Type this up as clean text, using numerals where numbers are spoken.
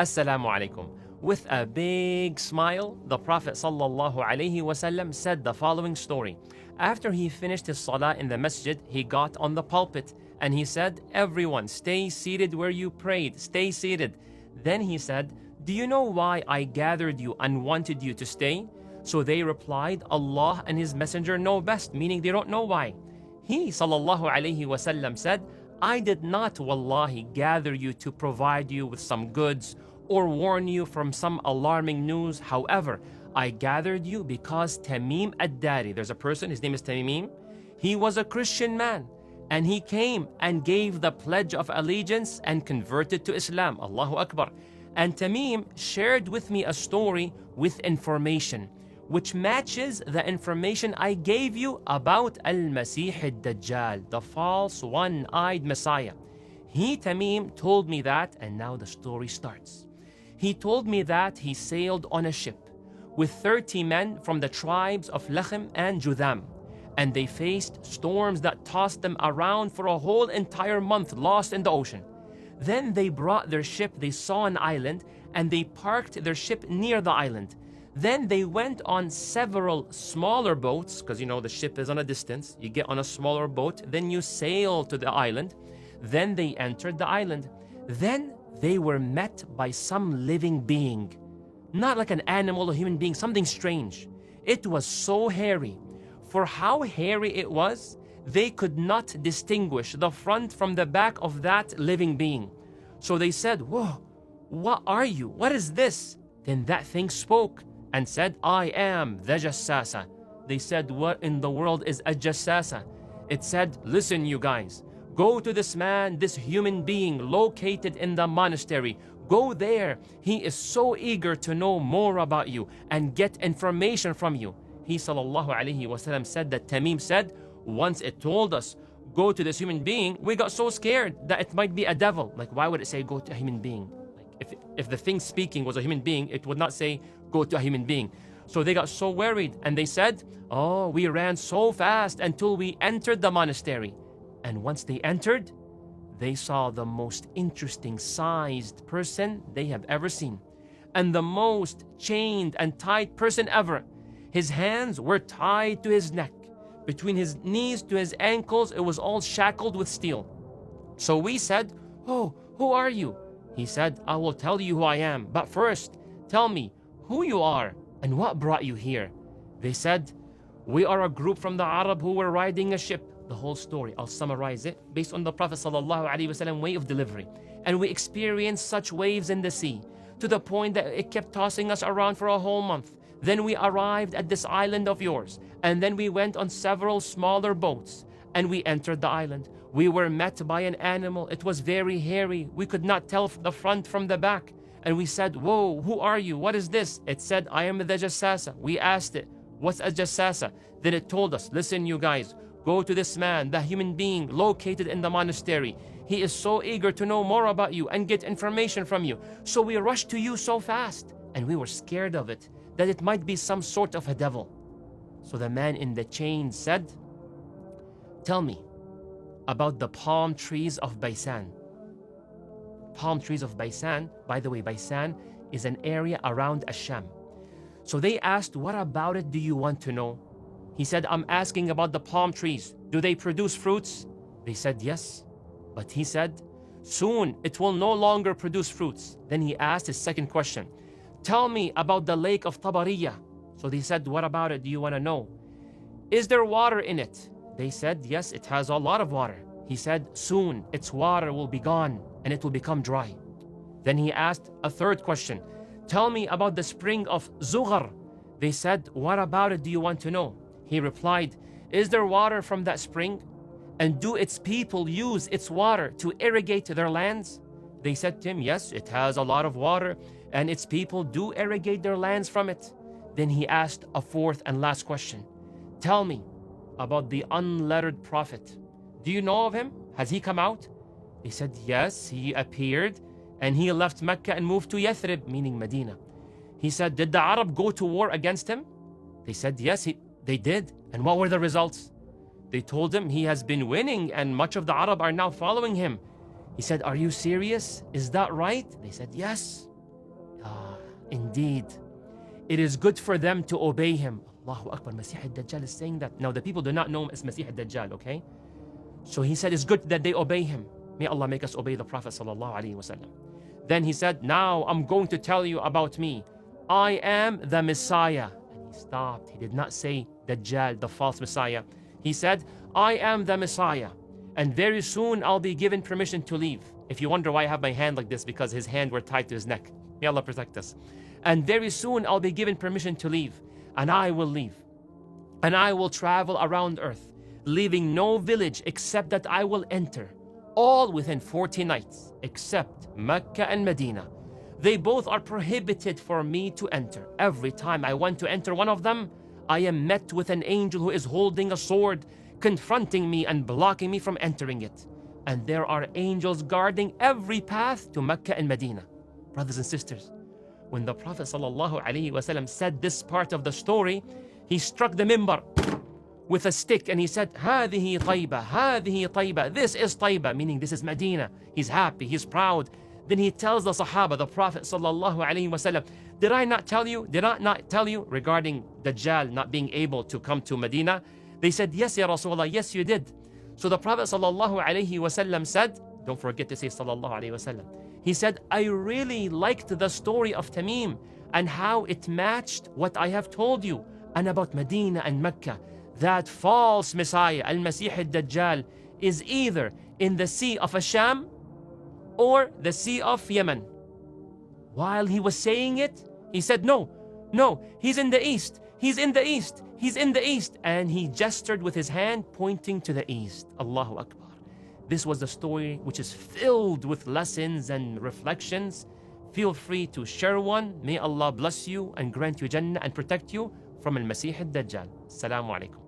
Assalamu alaikum. With a big smile, the Prophet sallallahu alaihi wasallam said the following story. After he finished his salah in the masjid, he got on the pulpit and he said, "Everyone, stay seated where you prayed. Stay seated." Then he said, "Do you know why I gathered you and wanted you to stay?" So they replied, "Allah and His Messenger know best," meaning they don't know why. He sallallahu alaihi wasallam said, "I did not wallahi gather you to provide you with some goods or warn you from some alarming news. However, I gathered you because Tamim Ad-Dari," there's a person, his name is Tamim, he was a Christian man and he came and gave the pledge of allegiance and converted to Islam. Allahu Akbar. And Tamim shared with me a story with information which matches the information I gave you about Al-Masih Al-Dajjal, the false one-eyed Messiah. He, Tamim, told me that, and now the story starts. He told me that he sailed on a ship with 30 men from the tribes of Lakhm and Judham, and they faced storms that tossed them around for a whole entire month, lost in the ocean. Then they brought their ship, they saw an island, and they parked their ship near the island. Then they went on several smaller boats, because you know the ship is on a distance. You get on a smaller boat, then you sail to the island. Then they entered the island. Then they were met by some living being. Not like an animal or human being, something strange. It was so hairy. For how hairy it was, they could not distinguish the front from the back of that living being. So they said, "Whoa, what are you? What is this?" Then that thing spoke and said, "I am the Jassasa." They said, "What in the world is a Jassasa?" It said, "Listen, you guys. Go to this man, this human being located in the monastery. Go there. He is so eager to know more about you and get information from you." He sallallahu alaihi wasallam said that Tamim said, "Once it told us, go to this human being, we got so scared that it might be a devil." Like, why would it say go to a human being? Like, if the thing speaking was a human being, it would not say go to a human being. So they got so worried and they said, "Oh, we ran so fast until we entered the monastery." And once they entered, they saw the most interesting sized person they have ever seen, and the most chained and tied person ever. His hands were tied to his neck. Between his knees to his ankles, it was all shackled with steel. So we said, "Oh, who are you?" He said, "I will tell you who I am, but first, tell me who you are and what brought you here." They said, "We are a group from the Arab who were riding a ship." The whole story, I'll summarize it based on the Prophet ﷺ way of delivery. "And we experienced such waves in the sea to the point that it kept tossing us around for a whole month. Then we arrived at this island of yours, and then we went on several smaller boats, and we entered the island. We were met by an animal. It was very hairy. We could not tell the front from the back. And we said, 'Whoa, who are you? What is this?' It said, 'I am the Jassasa.' We asked it, 'What's a Jassasa?' Then it told us, 'Listen, you guys, go to this man, the human being located in the monastery. He is so eager to know more about you and get information from you. So we rushed to you so fast, and we were scared of it, that it might be some sort of a devil.' So the man in the chain said, 'Tell me about the palm trees of Baisan.'" Palm trees of Baisan, by the way, Baisan is an area around Asham. So they asked, "What about it do you want to know?" He said, "I'm asking about the palm trees. Do they produce fruits?" They said, "Yes." But he said, "Soon it will no longer produce fruits." Then he asked his second question, "Tell me about the lake of Tabariya." So they said, "What about it do you want to know?" "Is there water in it?" They said, "Yes, it has a lot of water." He said, "Soon its water will be gone and it will become dry." Then he asked a third question, "Tell me about the spring of Zughar." They said, "What about it do you want to know?" He replied, "Is there water from that spring? And do its people use its water to irrigate their lands?" They said to him, "Yes, it has a lot of water and its people do irrigate their lands from it." Then he asked a fourth and last question, "Tell me about the unlettered prophet. Do you know of him? Has he come out?" They said, "Yes, he appeared and he left Mecca and moved to Yathrib," meaning Medina. He said, "Did the Arab go to war against him?" They said, "Yes, they did." "And what were the results?" They told him, "He has been winning and much of the Arab are now following him." He said, "Are you serious? Is that right?" They said, "Yes." Ah, indeed, it is good for them to obey him. Allahu Akbar, Masih Al-Dajjal is saying that. Now the people do not know him as Masih Al-Dajjal, okay? So he said it's good that they obey him. May Allah make us obey the Prophet sallallahu alaihi wasallam. Then he said, now I'm going to tell you about me. I am the Messiah. And he stopped. He did not say Dajjal, the false Messiah. He said, I am the Messiah. And very soon I'll be given permission to leave. If you wonder why I have my hand like this, because his hand were tied to his neck. May Allah protect us. And very soon I'll be given permission to leave. And I will leave. And I will travel around earth, leaving no village except that I will enter, all within 40 nights, except Mecca and Medina. They both are prohibited for me to enter. Every time I want to enter one of them, I am met with an angel who is holding a sword, confronting me and blocking me from entering it. And there are angels guarding every path to Mecca and Medina. Brothers and sisters, when the Prophet ﷺ said this part of the story, he struck the mimbar with a stick and he said, هذه طيبة, هذه طيبة, this is Taiba, meaning this is Medina. He's happy, he's proud. Then he tells the Sahaba, the Prophet ﷺ, did I not tell you regarding Dajjal not being able to come to Medina? They said, yes, Ya Rasulullah, yes, you did. So the Prophet ﷺ said, don't forget to say Sallallahu Alaihi Wasallam. He said, I really liked the story of Tamim and how it matched what I have told you and about Medina and Mecca. That false Messiah, Al-Masih Al-Dajjal, is either in the Sea of Asham or the Sea of Yemen. While he was saying it, he said, no, he's in the east, he's in the east, he's in the east. And he gestured with his hand pointing to the east. Allahu Akbar. This was the story which is filled with lessons and reflections. Feel free to share one. May Allah bless you and grant you Jannah and protect you from Al-Masih Al-Dajjal. Assalamu alaikum.